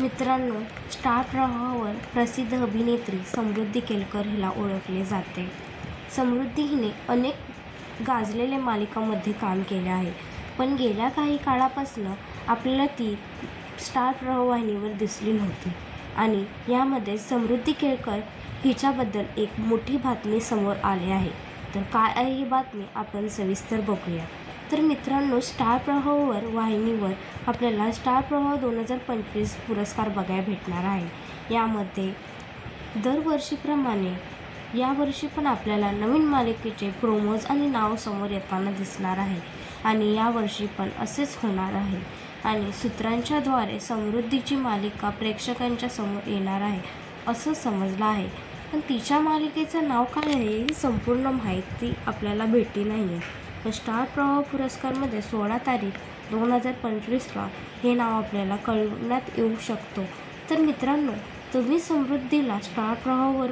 मित्रांनो, स्टार प्रवाहावर प्रसिद्ध अभिनेत्री समृद्धी केळकर हिला ओळखले जाते. समृद्धी हिने अनेक गाजलेल्या मालिकांमध्ये काम केले आहे, पण गेल्या काही काळापासून आपल्याला ती स्टार प्रवाहिनीवर दिसली नव्हती. आणि यामध्ये समृद्धी केळकर हिच्याबद्दल एक मोठी बातमी समोर आली आहे. तर काय आहे ही बातमी आपण सविस्तर बघूया. तर मित्रांनो, स्टार प्रवाहावर वाहिनीवर आपल्याला स्टार प्रवाह 2025 पुरस्कार बघायला भेटणार आहे. यामध्ये दरवर्षीप्रमाणे यावर्षी पण आपल्याला नवीन मालिकेचे प्रोमोज आणि नाव समोर येताना दिसणार आहे. आणि यावर्षी पण असेच होणार आहे. आणि सूत्रांच्याद्वारे समृद्धीची मालिका प्रेक्षकांच्या समोर येणार आहे असं समजलं आहे. पण तिच्या मालिकेचं नाव काय आहे ही संपूर्ण माहिती आपल्याला भेटली नाही आहे. तर स्टार प्रवाह पुरस्कारमध्ये 16 तारीख 2025ला हे नाव आपल्याला कळवण्यात येऊ शकतो. तर मित्रांनो, तुम्ही समृद्धीला स्टार प्रवाहावर